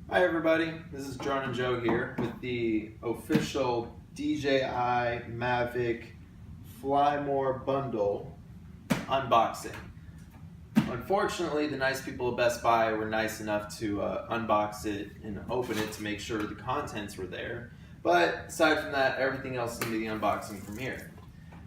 Hi everybody, this is Drone and Joe here with the official DJI Mavic Fly More bundle unboxing. Unfortunately, the nice people at Best Buy were nice enough to unbox it and open it to make sure the contents were there. But aside from that, everything else can be the unboxing from here.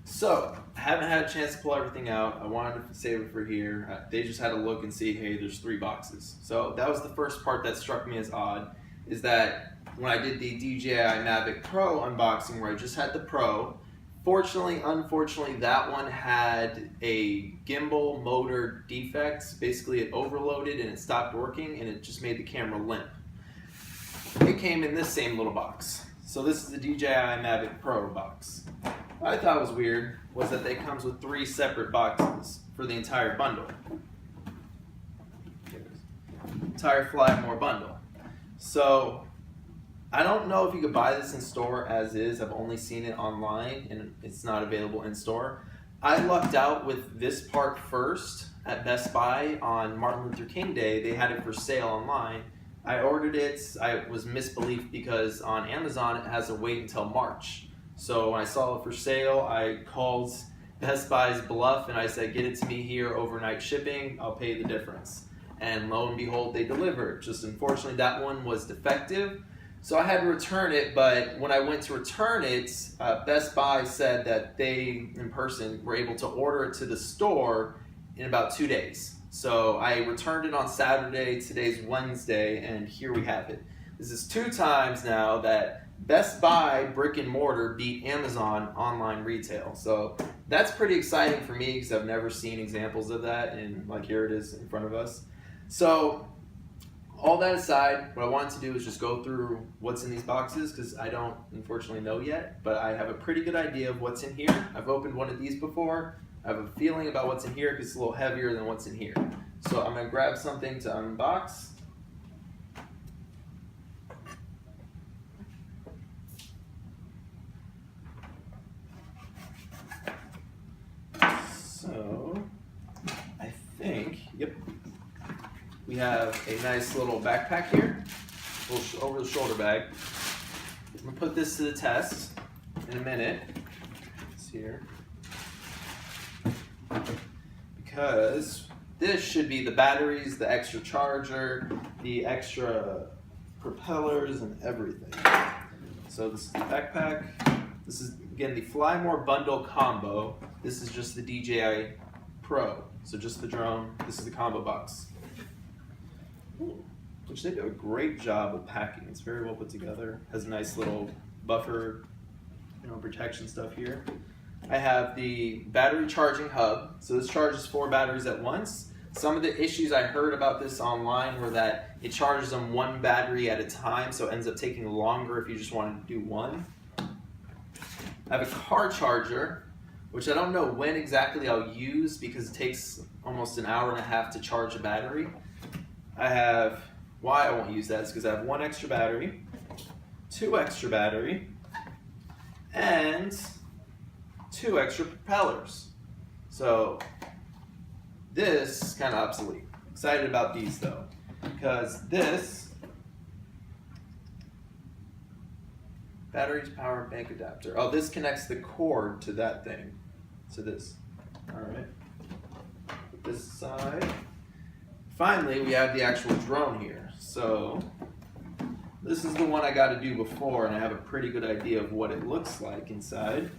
So, I haven't had a chance to pull everything out. I wanted to save it for here. They just had to look and see, hey, there's 3 boxes. So that was the first part that struck me as odd, is that when I did the DJI Mavic Pro unboxing where I just had the Pro, unfortunately, that one had a gimbal motor defect. Basically, it overloaded and it stopped working and it just made the camera limp. It came in this same little box. So this is the DJI Mavic Pro box. What I thought was weird was that they comes with 3 separate boxes for the entire bundle. Entire Fly More bundle. So I don't know if you could buy this in store as is. I've only seen it online and it's not available in store. I lucked out with this part first at Best Buy on Martin Luther King Day. They had it for sale online. I ordered it. I was misbelief because on Amazon it has to wait until March. So when I saw it for sale, I called Best Buy's bluff and I said, get it to me here overnight shipping, I'll pay the difference. And lo and behold, they delivered. Just unfortunately, that one was defective. So I had to return it, but when I went to return it, Best Buy said that they, in person, were able to order it to the store in about 2 days. So I returned it on Saturday, today's Wednesday, and here we have it. This is 2 times now that Best Buy brick and mortar beat Amazon online retail. So that's pretty exciting for me because I've never seen examples of that, and like here it is in front of us. So all that aside, what I wanted to do is just go through what's in these boxes because I don't unfortunately know yet, but I have a pretty good idea of what's in here. I've opened one of these before. I have a feeling about what's in here because it's a little heavier than what's in here. So I'm going to grab something to unbox. So I think, yep, we have a nice little backpack here, little over the shoulder bag. I'm gonna put this to the test in a minute. It's here. Because this should be the batteries, the extra charger, the extra propellers, and everything. So this is the backpack. This is, again, the Fly More bundle combo. This is just the DJI Pro. So just the drone. This is the combo box. Ooh, which they do a great job of packing. It's very well put together. Has a nice little buffer, protection stuff here. I have the battery charging hub. So this charges 4 batteries at once. Some of the issues I heard about this online were that it charges them 1 battery at a time, so it ends up taking longer if you just wanted to do one. I have a car charger, which I don't know when exactly I'll use because it takes almost an hour and a half to charge a battery. Why I won't use that is because I have 1 extra battery, 2 extra battery, and 2 extra propellers. So this is kind of obsolete. Excited about these though, because this battery to power bank adapter. Oh, this connects the cord to that thing. So this. All right. Put this aside. Finally, we have the actual drone here. So this is the one I got to do before, and I have a pretty good idea of what it looks like inside.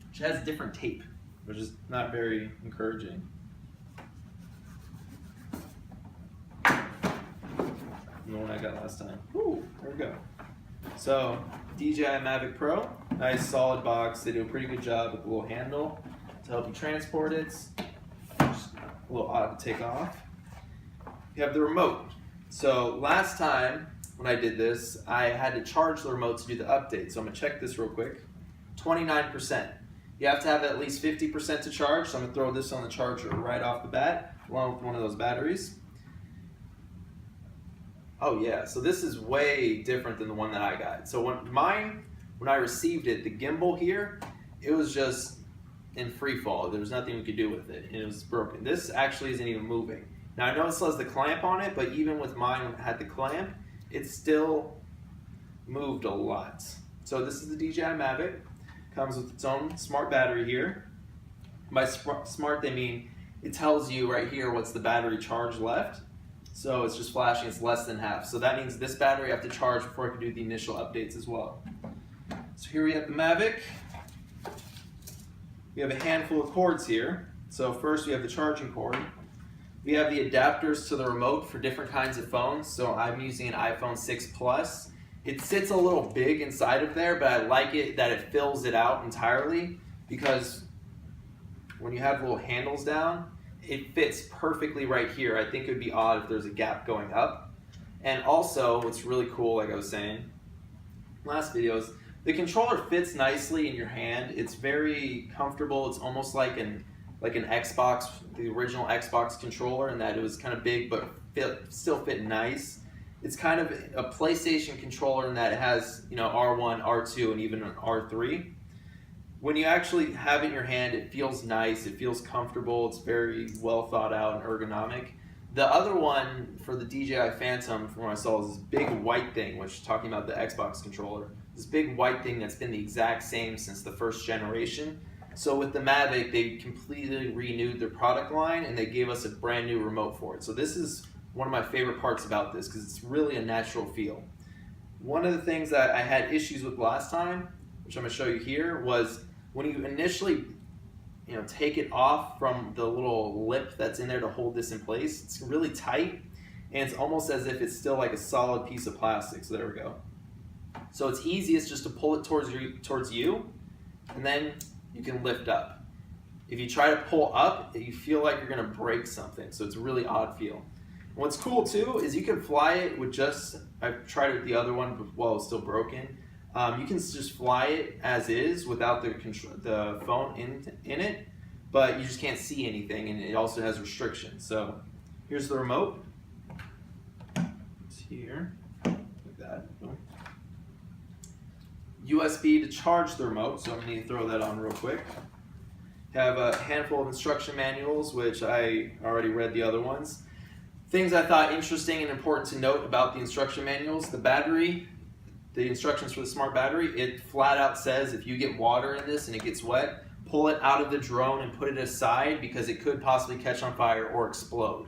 Which has different tape, which is not very encouraging. The one I got last time. Woo, there we go. So, DJI Mavic Pro, nice solid box. They do a pretty good job with the little handle to help you transport it. Just a little odd to take off. You have the remote. So last time when I did this, I had to charge the remote to do the update. So I'm gonna check this real quick. 29%. You have to have at least 50% to charge. So I'm gonna throw this on the charger right off the bat, along with one of those batteries. Oh yeah, so this is way different than the one that I got. So when I received it, the gimbal here, it was just in free fall. There was nothing we could do with it, and it was broken. This actually isn't even moving. Now I know it still has the clamp on it, but even with mine that had the clamp, it still moved a lot. So this is the DJI Mavic. Comes with its own smart battery here. By smart they mean it tells you right here what's the battery charge left. So it's just flashing, it's less than half. So that means this battery I have to charge before I can do the initial updates as well. So here we have the Mavic. We have a handful of cords here. So first we have the charging cord. We have the adapters to the remote for different kinds of phones. So I'm using an iPhone 6 Plus. It sits a little big inside of there, but I like it that it fills it out entirely, because when you have little handles down, it fits perfectly right here. I think it would be odd if there's a gap going up. And also, what's really cool, like I was saying last videos, the controller fits nicely in your hand. It's very comfortable. It's almost like an Xbox, the original Xbox controller, in that it was kind of big but still fit nice. It's kind of a PlayStation controller in that it has, you know, R1, R2, and even an R3. When you actually have it in your hand, it feels nice, it feels comfortable, it's very well thought out and ergonomic. The other one for the DJI Phantom, from what I saw, is this big white thing, which is talking about the Xbox controller. This big white thing that's been the exact same since the first generation. So with the Mavic, they completely renewed their product line and they gave us a brand new remote for it. So this is one of my favorite parts about this, because it's really a natural feel. One of the things that I had issues with last time, which I'm going to show you here, was when you initially take it off from the little lip that's in there to hold this in place. It's really tight, and it's almost as if it's still like a solid piece of plastic. So there we go. So it's easiest just to pull it towards you, and then you can lift up. If you try to pull up, you feel like you're going to break something. So it's a really odd feel. And what's cool too is you can fly it with just, I've tried it with the other one while it was still broken. You can just fly it as is without the phone in it, but you just can't see anything, and it also has restrictions. So here's the remote. It's here, like that. USB to charge the remote, so I'm going to throw that on real quick. Have a handful of instruction manuals, which I already read the other ones. Things I thought interesting and important to note about the instruction manuals: the battery, the instructions for the smart battery, it flat out says if you get water in this and it gets wet, pull it out of the drone and put it aside, because it could possibly catch on fire or explode.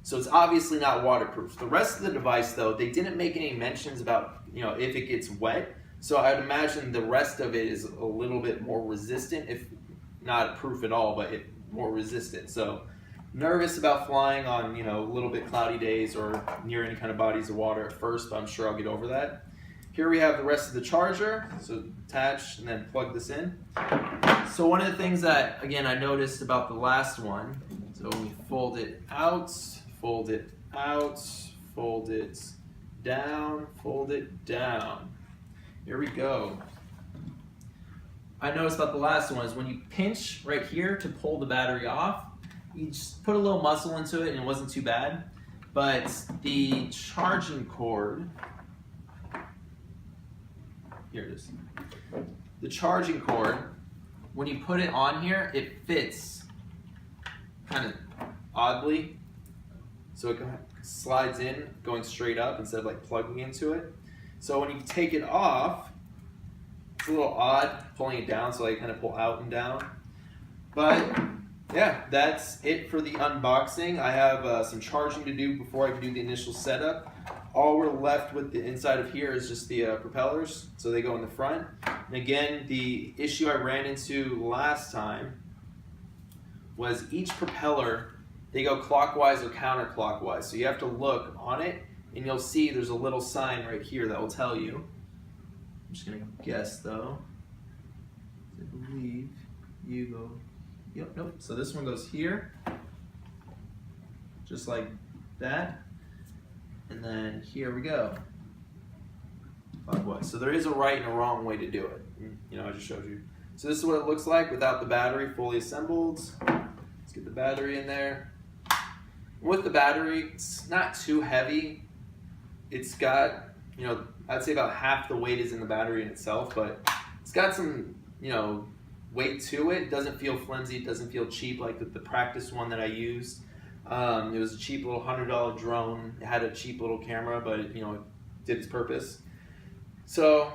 So it's obviously not waterproof. The rest of the device though, they didn't make any mentions about if it gets wet. So I'd imagine the rest of it is a little bit more resistant, if not proof at all, but more resistant. So nervous about flying on a little bit cloudy days or near any kind of bodies of water at first, but I'm sure I'll get over that. Here we have the rest of the charger, so attach and then plug this in. So one of the things that, again, I noticed about the last one, so when we fold it out, fold it out, fold it down, fold it down. Here we go. I noticed about the last one is when you pinch right here to pull the battery off, you just put a little muscle into it and it wasn't too bad. But the charging cord, here it is. The charging cord, when you put it on here, it fits kind of oddly. So it slides in going straight up instead of like plugging into it. So when you take it off, it's a little odd pulling it down, so I kind of pull out and down. But yeah, that's it for the unboxing. I have some charging to do before I can do the initial setup. All we're left with the inside of here is just the propellers, so they go in the front. And again, the issue I ran into last time was each propeller, they go clockwise or counterclockwise. So you have to look on it, and you'll see there's a little sign right here that will tell you. I'm just gonna guess though. I believe you go, yep, nope. So this one goes here, just like that. And then here we go, clockwise. So there is a right and a wrong way to do it. I just showed you. So this is what it looks like without the battery fully assembled. Let's get the battery in there. With the battery, it's not too heavy. It's got, I'd say about half the weight is in the battery in itself, but it's got some, weight to it. It doesn't feel flimsy. It doesn't feel cheap like the practice one that I used. It was a cheap little $100 drone. It had a cheap little camera, but it did its purpose. So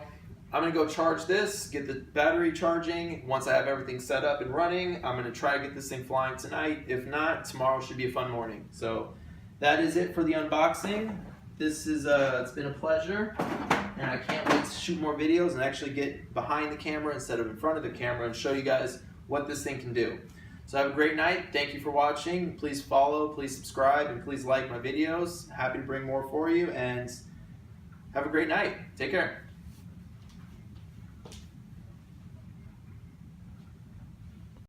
I'm gonna go charge this, get the battery charging. Once I have everything set up and running, I'm gonna try to get this thing flying tonight. If not, tomorrow should be a fun morning. So that is it for the unboxing. This is it's been a pleasure, and I can't wait to shoot more videos and actually get behind the camera instead of in front of the camera and show you guys what this thing can do. So have a great night. Thank you for watching. Please follow, please subscribe, and please like my videos. Happy to bring more for you, and have a great night. Take care.